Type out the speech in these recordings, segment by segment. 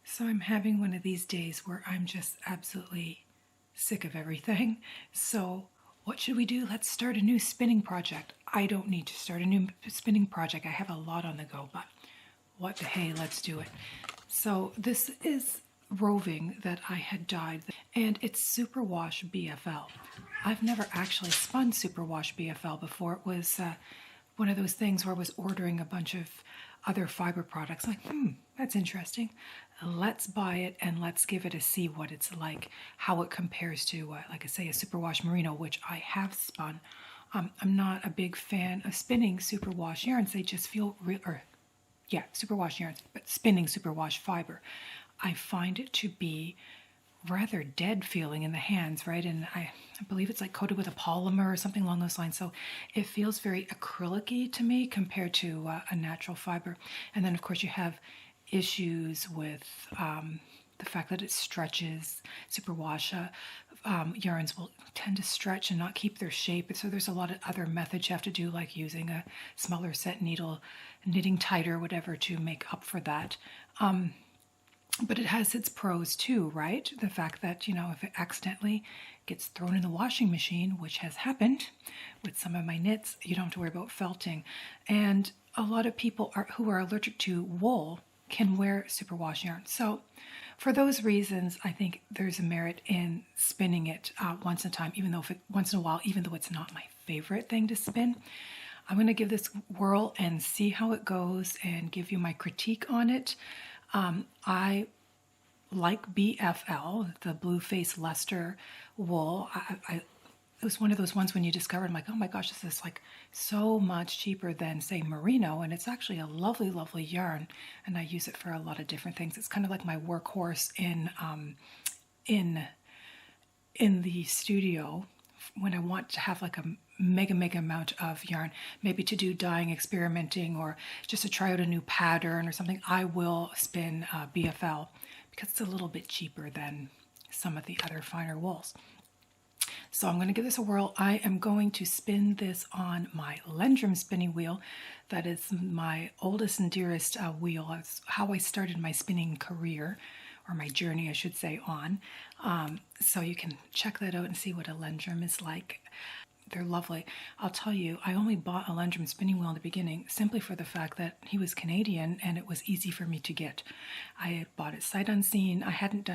So I'm having one of these days where I'm just absolutely sick of everything. So what should we do? Let's start a new spinning project. I don't need to start a new spinning project. I have a lot on the go, but what the hey, let's do it. So this is roving that I had dyed, and it's Superwash BFL. I've never actually spun Superwash BFL before. It was one of those things where I was ordering a bunch of other fiber products. Like, that's interesting. Let's buy it and let's give it a see what it's like, how it compares to, like I say, a Superwash Merino, which I have spun. I'm not a big fan of spinning Superwash yarns. They just feel real, Superwash yarns, but spinning Superwash fiber. I find it to be rather dead feeling in the hands, right? And I believe it's like coated with a polymer or something along those lines. So it feels very acrylic-y to me compared to a natural fiber. And then of course you have issues with the fact that it stretches. Superwash yarns will tend to stretch and not keep their shape. So there's a lot of other methods you have to do, like using a smaller set needle, knitting tighter, whatever, to make up for that. But it has its pros too, right? The fact that, if it accidentally gets thrown in the washing machine, which has happened with some of my knits, you don't have to worry about felting. And a lot of people who are allergic to wool can wear superwash yarn. So for those reasons, I think there's a merit in spinning it once in a time, once in a while, even though it's not my favorite thing to spin. I'm going to give this a whirl and see how it goes and give you my critique on it. I like BFL, the blue Faced Leicester wool. It was one of those ones when you discover, I'm like, oh my gosh, this is like so much cheaper than, say, Merino, and it's actually a lovely, lovely yarn, and I use it for a lot of different things. It's kind of like my workhorse in the studio when I want to have like a mega amount of yarn, maybe to do dyeing, experimenting, or just to try out a new pattern or something. I will spin BFL because it's a little bit cheaper than some of the other finer wools. So I'm going to give this a whirl. I am going to spin this on my Lendrum spinning wheel. That is my oldest and dearest wheel. That's how I started my spinning career, or my journey, I should say, on. So you can check that out and see what a Lendrum is like. They're lovely. I'll tell you, I only bought a Lendrum spinning wheel in the beginning simply for the fact that he was Canadian and it was easy for me to get. I had bought it sight unseen. I hadn't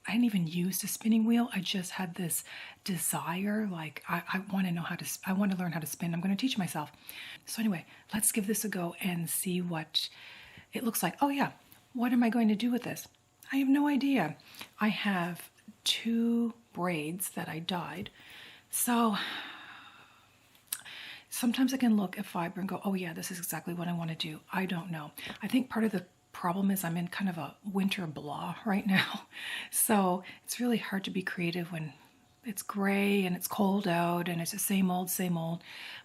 even used a spinning wheel. I just had this desire, like I want to learn how to spin. I'm going to teach myself. So anyway, let's give this a go and see what it looks like. Oh yeah, what am I going to do with this? I have no idea. I have 2 braids that I dyed. So sometimes I can look at fiber and go, oh yeah, this is exactly what I want to do. I don't know. I think part of the problem is I'm in kind of a winter blah right now. So it's really hard to be creative when it's gray and it's cold out and it's the same old.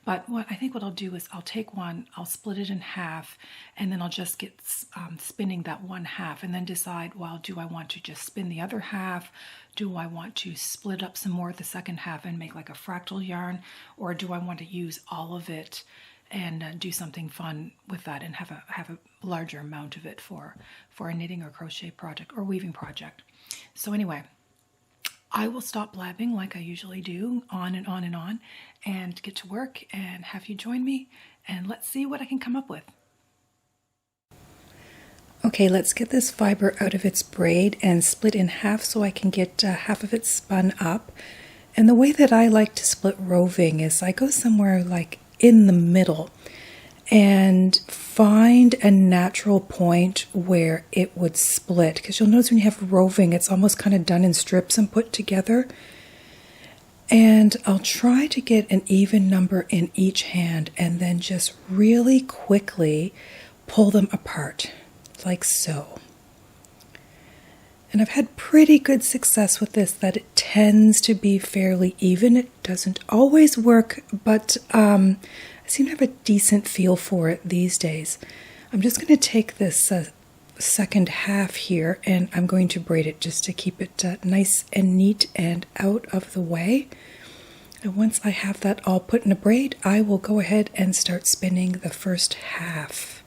But I think what I'll do is I'll take one, I'll split it in half, and then I'll just get spinning that one half and then decide, well, do I want to just spin the other half? Do I want to split up some more of the second half and make like a fractal yarn? Or do I want to use all of it and do something fun with that and have a larger amount of it for a knitting or crochet project or weaving project? So anyway, I will stop blabbing like I usually do, on and on and on, and get to work and have you join me, and let's see what I can come up with. Okay, let's get this fiber out of its braid and split in half so I can get half of it spun up. And the way that I like to split roving is I go somewhere like in the middle and find a natural point where it would split, because you'll notice when you have roving, it's almost kind of done in strips and put together. And I'll try to get an even number in each hand and then just really quickly pull them apart, like so. And I've had pretty good success with this, that it tends to be fairly even. It doesn't always work, but I seem to have a decent feel for it these days. I'm just going to take this second half here and I'm going to braid it just to keep it nice and neat and out of the way. And once I have that all put in a braid, I will go ahead and start spinning the first half.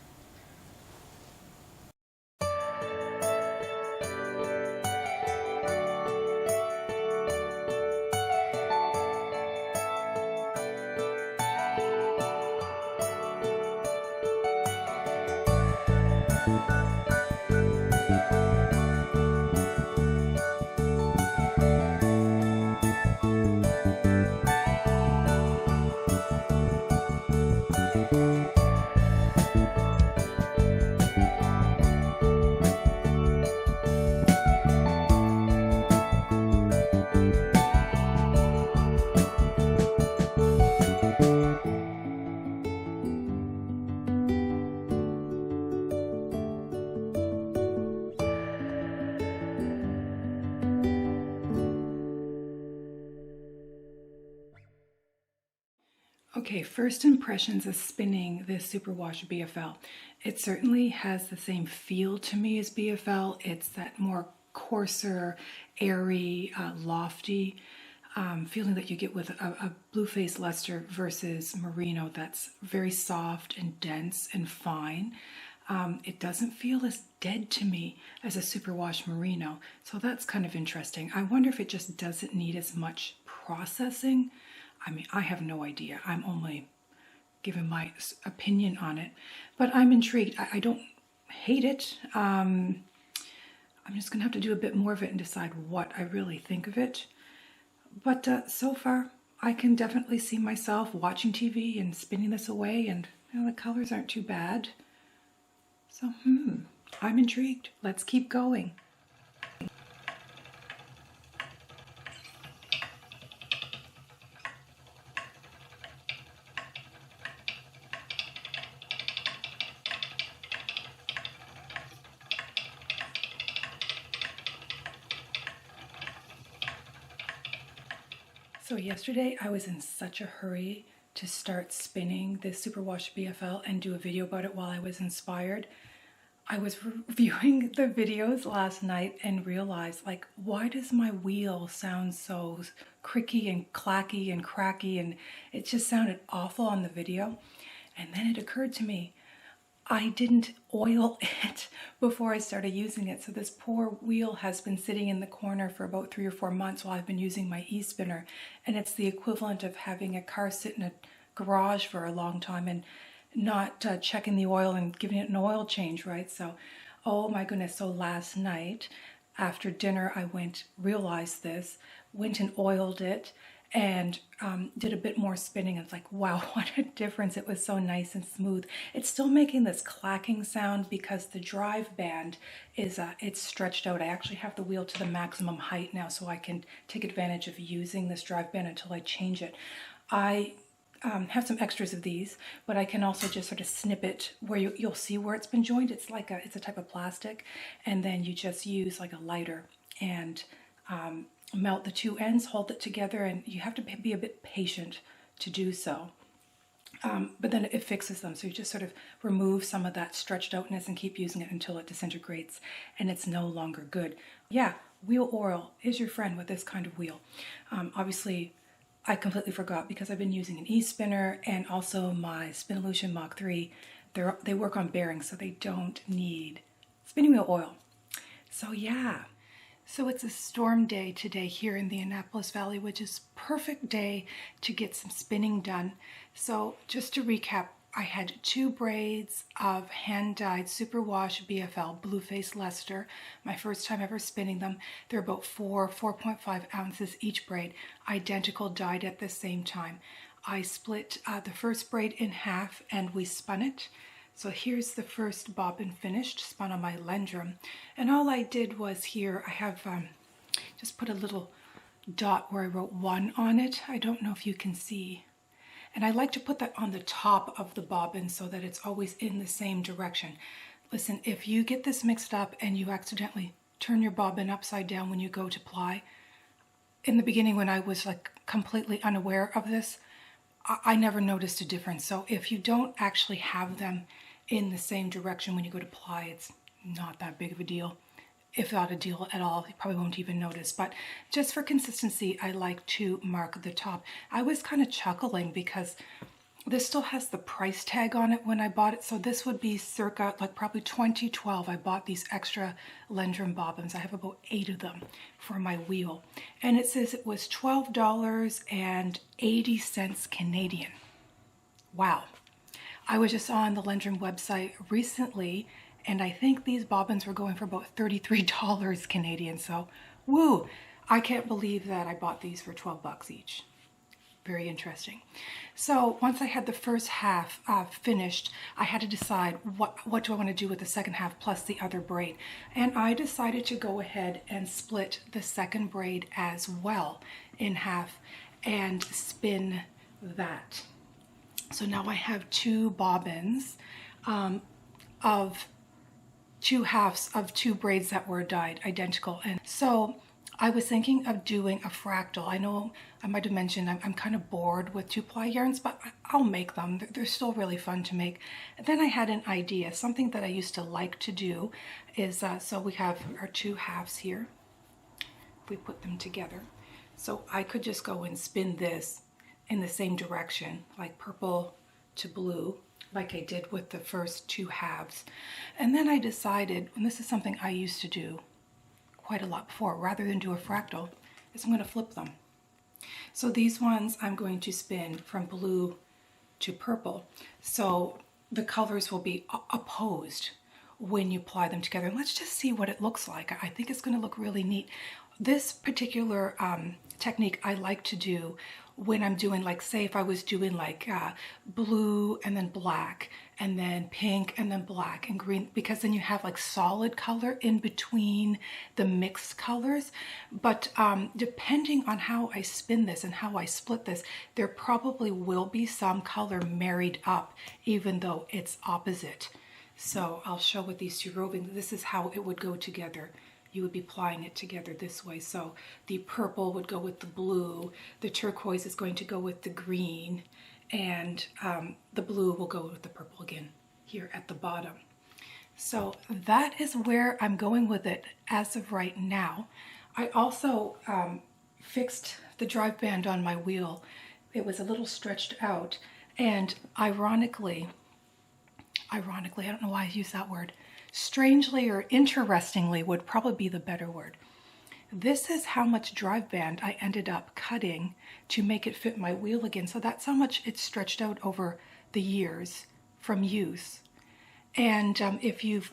Okay, first impressions of spinning this Superwash BFL. It certainly has the same feel to me as BFL. It's that more coarser, airy, lofty feeling that you get with a blue Faced Leicester versus Merino that's very soft and dense and fine. It doesn't feel as dead to me as a Superwash Merino, so that's kind of interesting. I wonder if it just doesn't need as much processing. I mean, I have no idea. I'm only giving my opinion on it, but I'm intrigued. I don't hate it. I'm just gonna have to do a bit more of it and decide what I really think of it. But so far, I can definitely see myself watching TV and spinning this away, and the colors aren't too bad. So, I'm intrigued. Let's keep going. So yesterday I was in such a hurry to start spinning this Superwash BFL and do a video about it while I was inspired. I was reviewing the videos last night and realized, like, why does my wheel sound so cricky and clacky and cracky, and it just sounded awful on the video. And then it occurred to me, I didn't oil it before I started using it. So this poor wheel has been sitting in the corner for about 3 or 4 months while I've been using my e-spinner. And it's the equivalent of having a car sit in a garage for a long time and not checking the oil and giving it an oil change, right? So, oh my goodness. So last night after dinner, I realized this, went and oiled it, and did a bit more spinning. It's like, wow, what a difference. It was so nice and smooth. It's still making this clacking sound because the drive band is it's stretched out. I actually have the wheel to the maximum height now, so I can take advantage of using this drive band until I change it. I have some extras of these, but I can also just sort of snip it where you'll see where it's been joined. It's like it's a type of plastic, and then you just use like a lighter and melt the two ends, hold it together, and you have to be a bit patient to do so. But then it fixes them. So you just sort of remove some of that stretched outness and keep using it until it disintegrates and it's no longer good. Yeah, wheel oil is your friend with this kind of wheel. Obviously, I completely forgot because I've been using an e-spinner and also my Spinolution Mach 3. They work on bearings, so they don't need spinning wheel oil. So yeah. So it's a storm day today here in the Annapolis Valley, which is perfect day to get some spinning done. So just to recap, I had 2 braids of hand-dyed Superwash BFL Blue Faced Leicester. My first time ever spinning them. They're about 4.5 ounces each braid, identical, dyed at the same time. I split the first braid in half and we spun it. So here's the first bobbin finished, spun on my Lendrum. And all I did was here, I have just put a little dot where I wrote 1 on it. I don't know if you can see. And I like to put that on the top of the bobbin so that it's always in the same direction. Listen, if you get this mixed up and you accidentally turn your bobbin upside down when you go to ply, in the beginning when I was like completely unaware of this, I never noticed a difference. So if you don't actually have them in the same direction when you go to ply, it's not that big of a deal. If not a deal at all, you probably won't even notice. But just for consistency, I like to mark the top. I was kind of chuckling because this still has the price tag on it when I bought it. So this would be circa, like probably 2012. I bought these extra Lendrum bobbins. I have about 8 of them for my wheel. And it says it was $12.80 Canadian. Wow. I was just on the Lendrum website recently, and I think these bobbins were going for about $33 Canadian. So, woo! I can't believe that I bought these for 12 bucks each. Very interesting. So once I had the first half finished, I had to decide what do I want to do with the second half plus the other braid. And I decided to go ahead and split the second braid as well in half and spin that. So now I have 2 bobbins of 2 halves of 2 braids that were dyed identical. And so I was thinking of doing a fractal. I know I might have mentioned I'm kind of bored with 2-ply yarns, but I'll make them. They're still really fun to make. And then I had an idea. Something that I used to like to do is, so we have our 2 halves here. We put them together. So I could just go and spin this in the same direction, like purple to blue, like I did with the first 2 halves. And then I decided, and this is something I used to do quite a lot before, rather than do a fractal, is I'm going to flip them. So these ones I'm going to spin from blue to purple. So the colors will be opposed when you ply them together. Let's just see what it looks like. I think it's going to look really neat. This particular technique I like to do when I'm doing, like, say if I was doing like blue and then black and then pink and then black and green, because then you have like solid color in between the mixed colors. But depending on how I spin this and how I split this, there probably will be some color married up even though it's opposite. So I'll show with these 2 rovings, this is how it would go together. You would be plying it together this way. So the purple would go with the blue, the turquoise is going to go with the green, and the blue will go with the purple again here at the bottom. So that is where I'm going with it as of right now. I also fixed the drive band on my wheel. It was a little stretched out, and ironically, I don't know why I use that word, strangely or interestingly would probably be the better word. This is how much drive band I ended up cutting to make it fit my wheel again. So that's how much it's stretched out over the years from use. And if you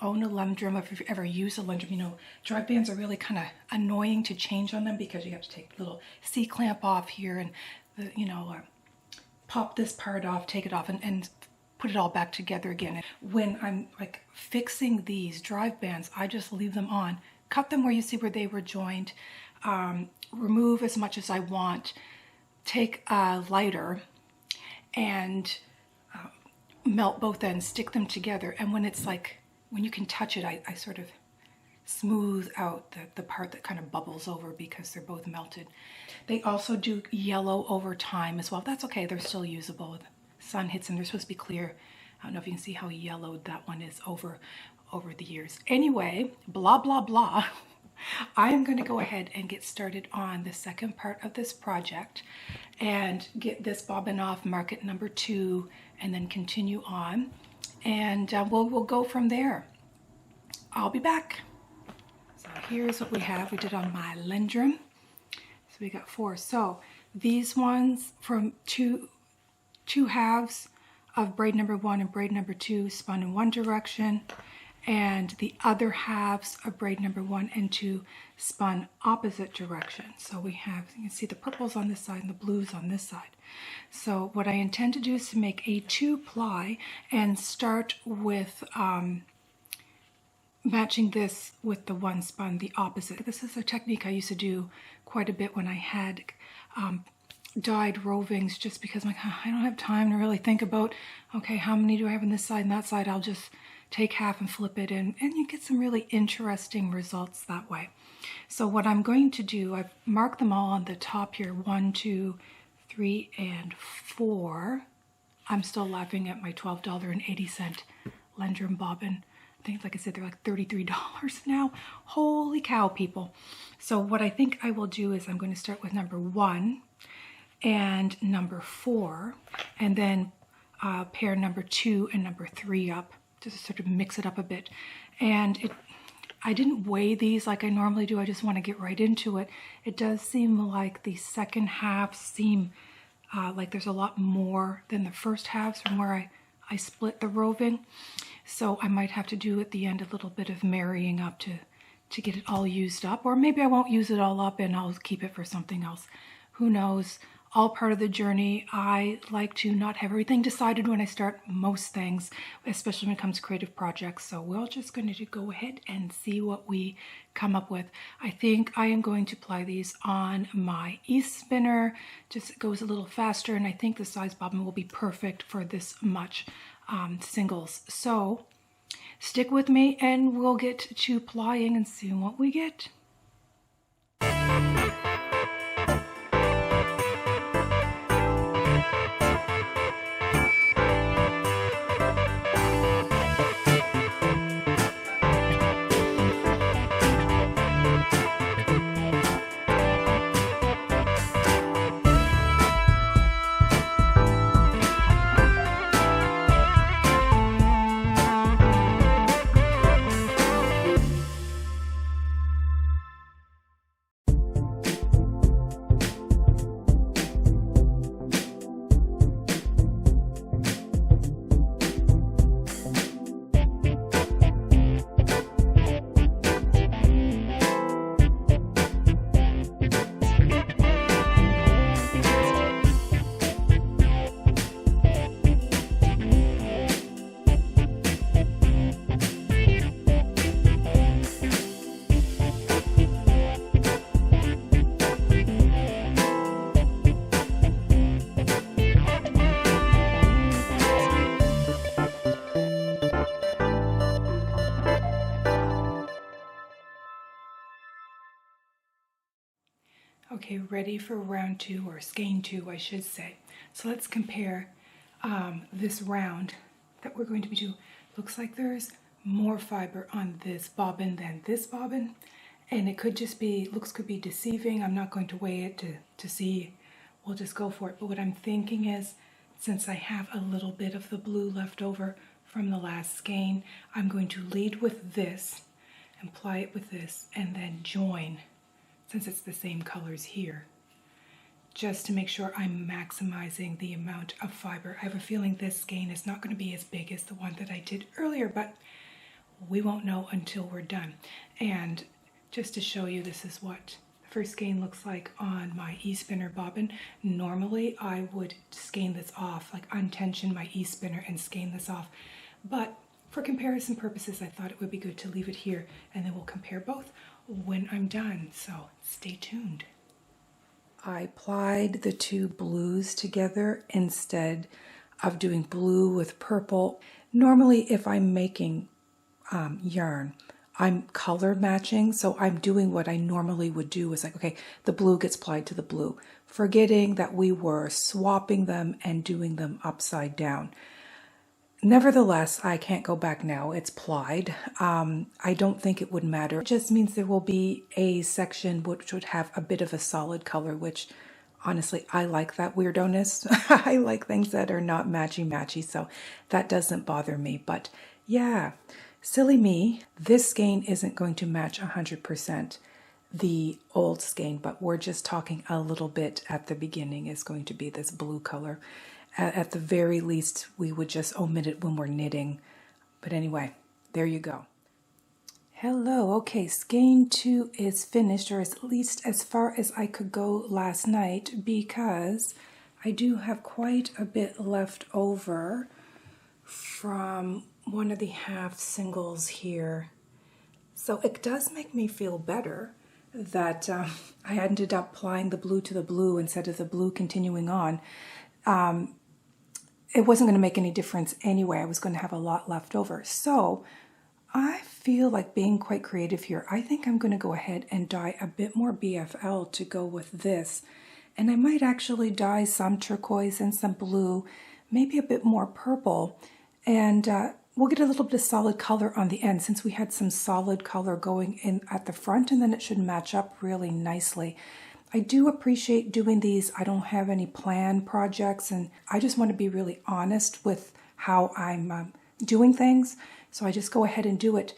own a Lendrum, or if you've ever used a Lendrum, you know, drive bands are really kind of annoying to change on them because you have to take the little C-clamp off here and, pop this part off, take it off, and put it all back together again. When I'm like fixing these drive bands, I just leave them on, cut them where you see where they were joined, remove as much as I want, take a lighter and melt both ends, stick them together, and when it's like, when you can touch it, I sort of smooth out the part that kind of bubbles over because they're both melted. They also do yellow over time as well. That's okay, they're still usable. Sun hits them, they're supposed to be clear. I don't know if you can see how yellowed that one is over the years. Anyway, blah, blah, blah. I am going to go ahead and get started on the second part of this project and get this bobbin off, mark it number 2, and then continue on. And we'll go from there. I'll be back. So here's what we have. We did on my Lendrum. So we got 4. So these ones from two halves of braid number 1 and braid number 2 spun in one direction, and the other halves of braid number 1 and 2 spun opposite direction. So we have, you can see the purples on this side and the blues on this side. So what I intend to do is to make a 2-ply and start with matching this with the 1 spun the opposite. This is a technique I used to do quite a bit when I had dyed rovings, just because I'm like, I don't have time to really think about, okay, how many do I have on this side and that side? I'll just take half and flip it in, and you get some really interesting results that way. So what I'm going to do, I've marked them all on the top here, 1, 2, 3, and 4. I'm still laughing at my $12.80 Lendrum bobbin. I think, like I said, they're like $33 now. Holy cow, people. So what I think I will do is I'm going to start with number 1 and number 4, and then pair number 2 and number 3 up, just to sort of mix it up a bit. And I didn't weigh these like I normally do. I just want to get right into it. It does seem like the second half seem like there's a lot more than the first halves from where I split the roving. So I might have to do at the end a little bit of marrying up to get it all used up, or maybe I won't use it all up and I'll keep it for something else. Who knows? All part of the journey. I like to not have everything decided when I start most things, especially when it comes to creative projects. So we're just going to go ahead and see what we come up with. I think I am going to ply these on my East spinner. Just goes a little faster, and I think the size bobbin will be perfect for this much singles. So stick with me and we'll get to plying and see what we get. Okay, ready for round 2, or skein 2, I should say. So let's compare this round that we're going to be doing. Looks like there's more fiber on this bobbin than this bobbin, and it could just be, looks could be deceiving. I'm not going to weigh it to see. We'll just go for it. But what I'm thinking is, since I have a little bit of the blue left over from the last skein, I'm going to lead with this and ply it with this and then join, since it's the same colors here, just to make sure I'm maximizing the amount of fiber. I have a feeling this skein is not going to be as big as the one that I did earlier, but we won't know until we're done. And just to show you, this is what the first skein looks like on my e-spinner bobbin. Normally I would skein this off, like untension my e-spinner and skein this off, but for comparison purposes I thought it would be good to leave it here, and then we'll compare both when I'm done, so stay tuned. I plied the two blues together instead of doing blue with purple. Normally if I'm making yarn, I'm color matching, so I'm doing what I normally would do is like, okay, the blue gets plied to the blue, forgetting that we were swapping them and doing them upside down. Nevertheless, I can't go back now. It's plied. I don't think it would matter. It just means there will be a section which would have a bit of a solid color, which honestly, I like that weirdoness. I like things that are not matchy-matchy, so that doesn't bother me. But yeah, silly me. This skein isn't going to match 100% the old skein, but we're just talking a little bit at the beginning is going to be this blue color. At the very least, we would just omit it when we're knitting. But anyway, there you go. Hello, okay, skein 2 is finished, or at least as far as I could go last night, because I do have quite a bit left over from one of the half singles here. So it does make me feel better that I ended up plying the blue to the blue instead of the blue continuing on. It wasn't going to make any difference anyway. I was going to have a lot left over. So I feel like being quite creative here. I think I'm going to go ahead and dye a bit more BFL to go with this. And I might actually dye some turquoise and some blue, maybe a bit more purple. And we'll get a little bit of solid color on the end, since we had some solid color going in at the front, and then it should match up really nicely. I do appreciate doing these. I don't have any planned projects, and I just want to be really honest with how I'm doing things. So I just go ahead and do it.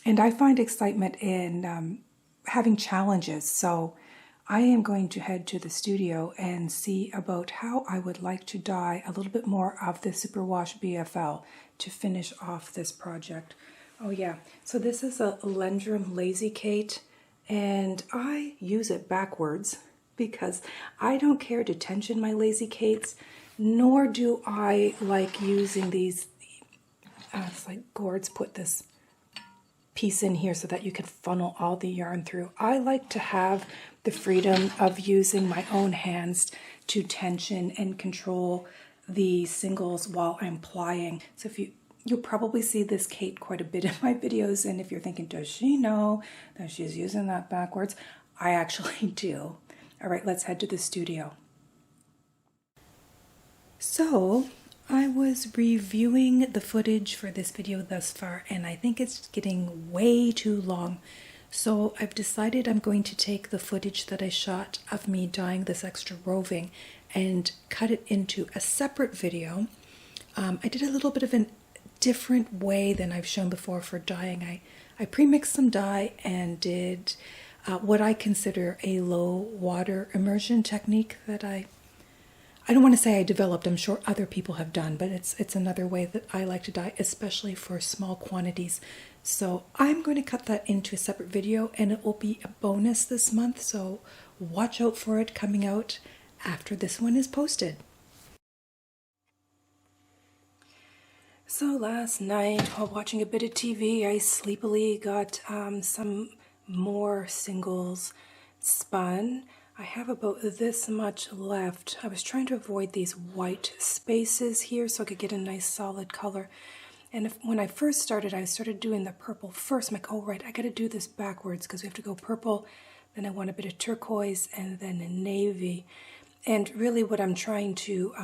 And I find excitement in having challenges. So I am going to head to the studio and see about how I would like to dye a little bit more of the Superwash BFL to finish off this project. Oh yeah, so this is a Lendrum Lazy Kate. And I use it backwards because I don't care to tension my Lazy Kates, nor do I like using these, it's like Gord's put this piece in here so that you can funnel all the yarn through. I like to have the freedom of using my own hands to tension and control the singles while I'm plying. So you'll probably see this Kate quite a bit in my videos, and if you're thinking, does she know that she's using that backwards? I actually do. All right, let's head to the studio. So I was reviewing the footage for this video thus far, and I think it's getting way too long. So I've decided I'm going to take the footage that I shot of me dyeing this extra roving and cut it into a separate video. I did a little bit of a different way than I've shown before for dyeing. I pre-mixed some dye and did what I consider a low water immersion technique that I don't want to say I developed. I'm sure other people have done, but it's another way that I like to dye, especially for small quantities. So I'm going to cut that into a separate video, and it will be a bonus this month, so watch out for it coming out after this one is posted. So last night, while watching a bit of TV, I sleepily got some more singles spun. I have about this much left. I was trying to avoid these white spaces here so I could get a nice solid color. And when I first started, I started doing the purple first. I'm like, oh right, I gotta do this backwards because we have to go purple, then I want a bit of turquoise, and then a navy. And really what I'm trying to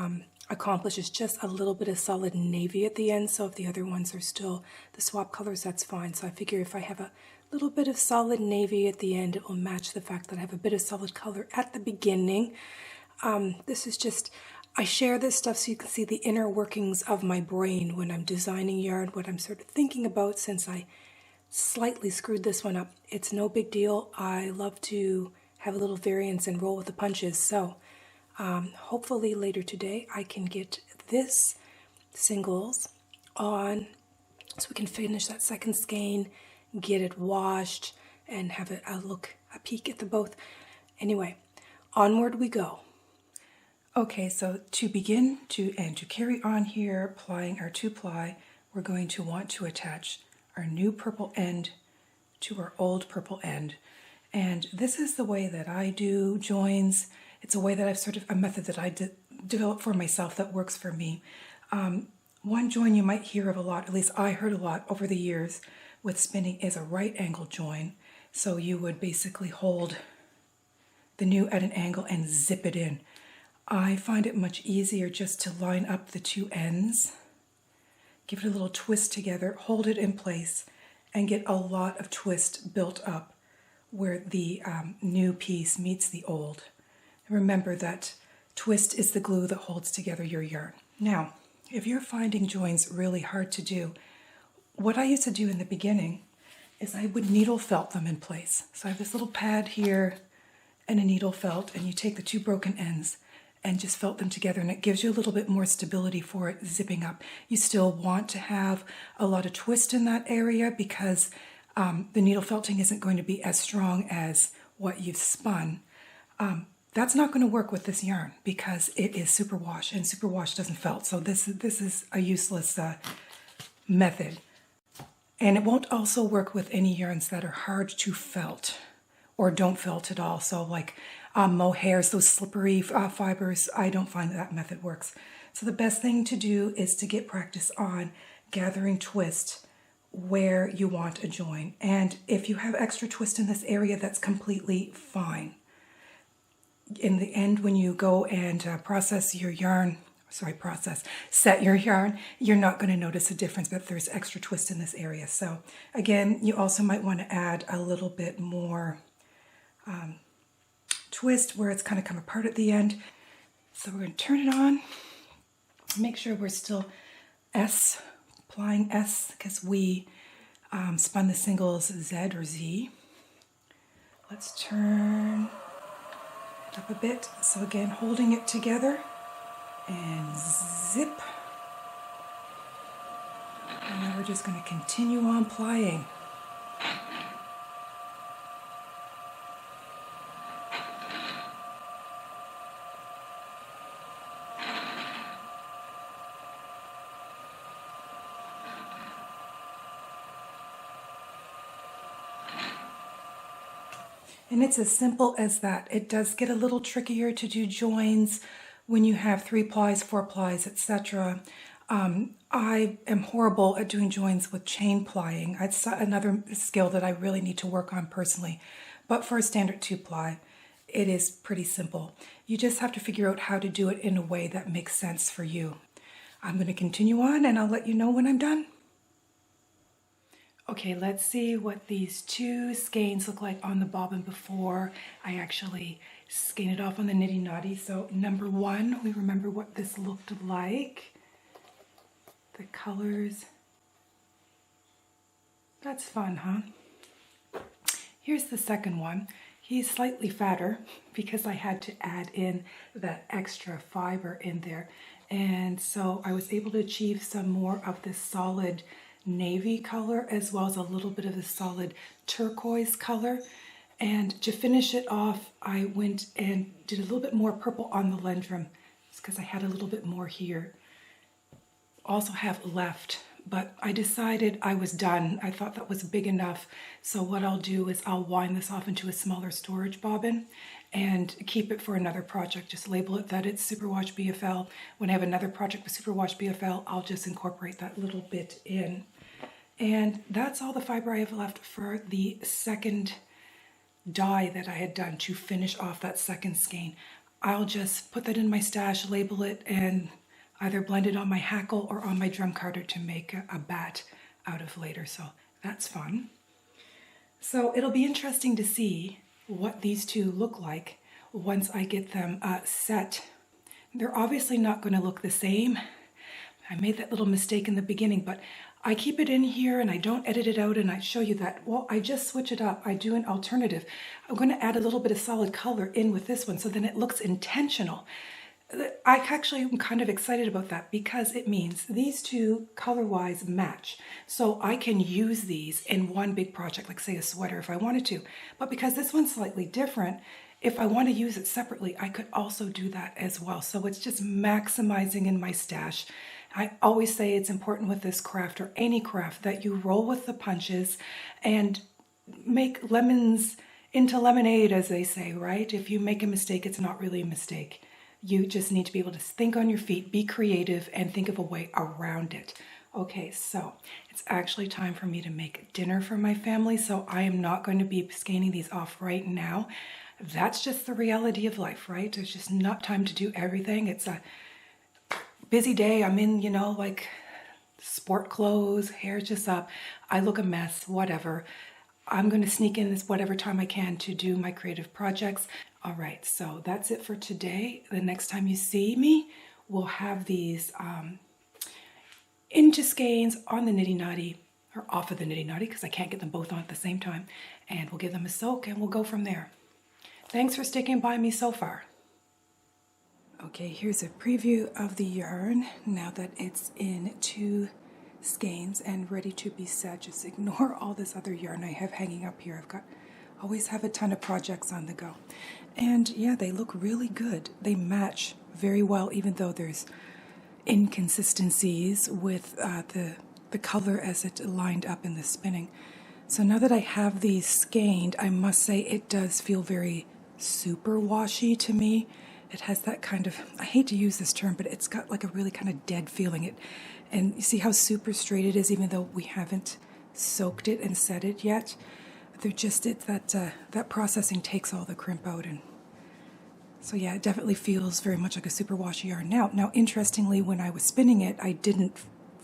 accomplish is just a little bit of solid navy at the end. So if the other ones are still the swap colors, that's fine. So I figure if I have a little bit of solid navy at the end, it will match the fact that I have a bit of solid color at the beginning. This is just, I share this stuff so you can see the inner workings of my brain when I'm designing yarn, what I'm sort of thinking about since I slightly screwed this one up. It's no big deal. I love to have a little variance and roll with the punches. So hopefully later today I can get this singles on so we can finish that second skein, get it washed, and have a peek at the both. Anyway, onward we go. Okay, so to begin to carry on here, plying our 2-ply, we're going to want to attach our new purple end to our old purple end. And this is the way that I do joins. It's a way that I've a method that I developed for myself that works for me. One join you might hear of a lot, at least I heard a lot over the years with spinning, is a right angle join. So you would basically hold the new at an angle and zip it in. I find it much easier just to line up the two ends, give it a little twist together, hold it in place, and get a lot of twist built up where the new piece meets the old. Remember that twist is the glue that holds together your yarn. Now, if you're finding joins really hard to do, what I used to do in the beginning is I would needle felt them in place. So I have this little pad here and a needle felt, and you take the two broken ends and just felt them together, and it gives you a little bit more stability for it zipping up. You still want to have a lot of twist in that area because the needle felting isn't going to be as strong as what you've spun. That's not going to work with this yarn because it is superwash, and superwash doesn't felt. So this is a useless method. And it won't also work with any yarns that are hard to felt or don't felt at all. So like mohairs, those slippery fibers, I don't find that method works. So the best thing to do is to get practice on gathering twist where you want a join. And if you have extra twist in this area, that's completely fine. In the end, when you go and set your yarn, you're not going to notice a difference, but there's extra twist in this area. So again, you also might want to add a little bit more twist where it's kind of come apart at the end. So we're going to turn it on, make sure we're still plying S, because we spun the singles Z or Z. Let's turn up a bit. So again, holding it together and zip. And then we're just going to continue on plying. And it's as simple as that. It does get a little trickier to do joins when you have 3 plies, 4 plies, etc. I am horrible at doing joins with chain plying. It's another skill that I really need to work on personally. But for a standard 2-ply, it is pretty simple. You just have to figure out how to do it in a way that makes sense for you. I'm going to continue on and I'll let you know when I'm done. Okay, let's see what these 2 skeins look like on the bobbin before I actually skein it off on the nitty knotty. So number 1, we remember what this looked like. The colors. That's fun, huh? Here's the second one. He's slightly fatter because I had to add in that extra fiber in there. And so I was able to achieve some more of this solid navy color as well as a little bit of the solid turquoise color. And to finish it off, I went and did a little bit more purple on the Lendrum because I had a little bit more here. Also have left, but I decided I was done. I thought that was big enough. So what I'll do is I'll wind this off into a smaller storage bobbin and keep it for another project. Just label it that it's Superwash BFL. When I have another project with Superwash BFL, I'll just incorporate that little bit in. And that's all the fiber I have left for the second dye that I had done to finish off that second skein. I'll just put that in my stash, label it, and either blend it on my hackle or on my drum carder to make a bat out of later. So that's fun. So it'll be interesting to see what these two look like once I get them set. They're obviously not going to look the same. I made that little mistake in the beginning, but I keep it in here and I don't edit it out, and I show you that, well, I just switch it up. I do an alternative. I'm going to add a little bit of solid color in with this one so then it looks intentional. I actually am kind of excited about that because it means these two color-wise match. So I can use these in one big project, like say a sweater if I wanted to. But because this one's slightly different, if I want to use it separately, I could also do that as well. So it's just maximizing in my stash. I always say it's important with this craft or any craft that you roll with the punches and make lemons into lemonade, as they say, right? If you make a mistake, it's not really a mistake. You just need to be able to think on your feet, be creative, and think of a way around it. Okay, so it's actually time for me to make dinner for my family, so I am not going to be scanning these off right now. That's just the reality of life, right? There's just not time to do everything. It's a busy day. I'm in, you know, like sport clothes, hair's just up. I look a mess, whatever. I'm going to sneak in this whatever time I can to do my creative projects. All right, so that's it for today. The next time you see me, we'll have these into skeins on the nitty nutty, or off of the nitty nutty because I can't get them both on at the same time. And we'll give them a soak and we'll go from there. Thanks for sticking by me so far. Okay, here's a preview of the yarn now that it's in 2 skeins and ready to be set. Just ignore all this other yarn I have hanging up here. Always have a ton of projects on the go. And yeah, they look really good. They match very well, even though there's inconsistencies with the color as it lined up in the spinning. So now that I have these skeined, I must say it does feel very super washy to me. It has that kind of, I hate to use this term, but it's got like a really kind of dead feeling. And you see how super straight it is, even though we haven't soaked it and set it yet. They're just, that processing takes all the crimp out. And so yeah, it definitely feels very much like a super washy yarn. Now, interestingly, when I was spinning it, I didn't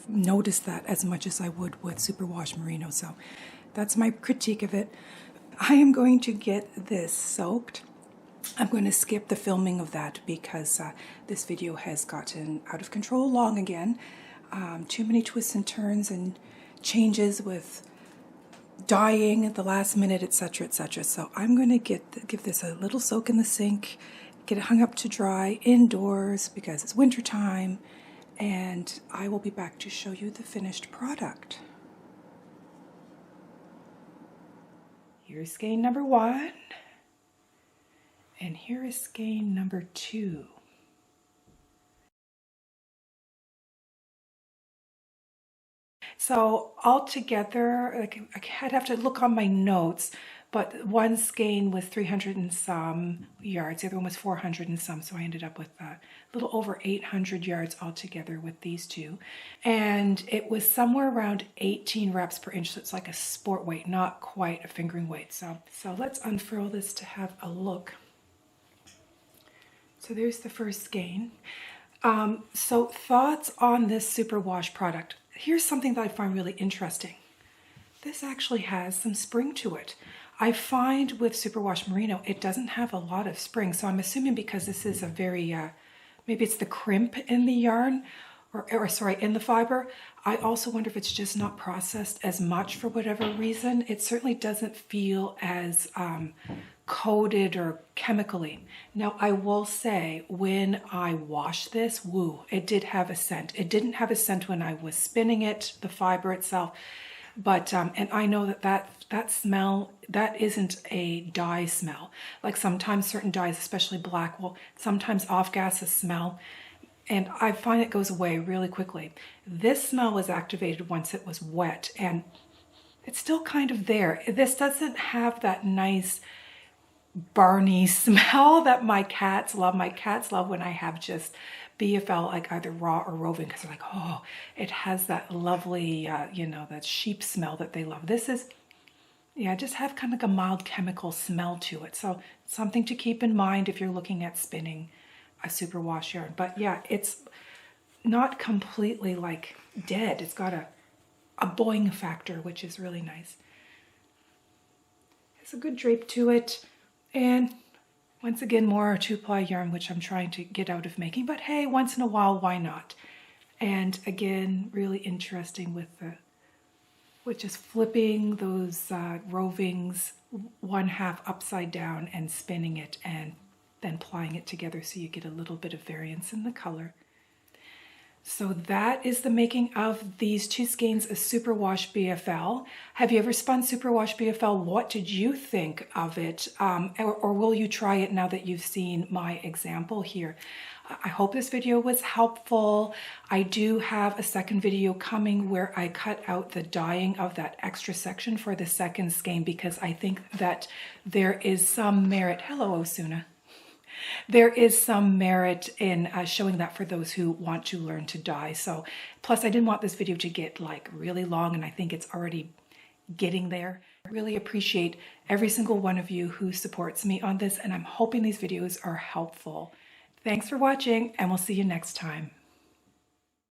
notice that as much as I would with Superwash Merino. So that's my critique of it. I am going to get this soaked. I'm going to skip the filming of that because this video has gotten out of control long again. Too many twists and turns and changes with dyeing at the last minute, etc., etc. So I'm going to give this a little soak in the sink, get it hung up to dry indoors because it's winter time, and I will be back to show you the finished product. Here's skein number 1. And here is skein number 2. So altogether, I'd have to look on my notes, but one skein was 300 and some yards. The other one was 400 and some, so I ended up with a little over 800 yards altogether with these two. And it was somewhere around 18 reps per inch, so it's like a sport weight, not quite a fingering weight. So let's unfurl this to have a look. So there's the first skein. So thoughts on this Superwash product. Here's something that I find really interesting. This actually has some spring to it. I find with Superwash Merino, it doesn't have a lot of spring. So I'm assuming because this is a very, maybe it's the crimp in the yarn, or sorry, in the fiber. I also wonder if it's just not processed as much for whatever reason. It certainly doesn't feel as coated or chemically. Now I will say when I washed this, woo, it did have a scent. It didn't have a scent when I was spinning it, the fiber itself, but and I know that smell, that isn't a dye smell. Like sometimes certain dyes, especially black, will sometimes off-gas a smell, and I find it goes away really quickly. This smell was activated once it was wet, and it's still kind of there. This doesn't have that nice Barney smell that my cats love. My cats love when I have just BFL, like either raw or roving, because they're like, oh, it has that lovely, you know, that sheep smell that they love. This is yeah, just have kind of like a mild chemical smell to it. So something to keep in mind if you're looking at spinning a superwash yarn. But yeah, it's not completely like dead. It's got a boing factor, which is really nice. It's a good drape to it. And once again, more 2-ply yarn, which I'm trying to get out of making. But hey, once in a while, why not? And again, really interesting with just flipping those rovings 1/2 upside down and spinning it and then plying it together so you get a little bit of variance in the color. So that is the making of these 2 skeins of Superwash BFL. Have you ever spun Superwash BFL? What did you think of it? Or will you try it now that you've seen my example here? I hope this video was helpful. I do have a second video coming where I cut out the dyeing of that extra section for the second skein because I think that there is some merit. Hello, Osuna. There is some merit in showing that for those who want to learn to dye. So, plus I didn't want this video to get like really long, and I think it's already getting there. I really appreciate every single one of you who supports me on this, and I'm hoping these videos are helpful. Thanks for watching, and we'll see you next time.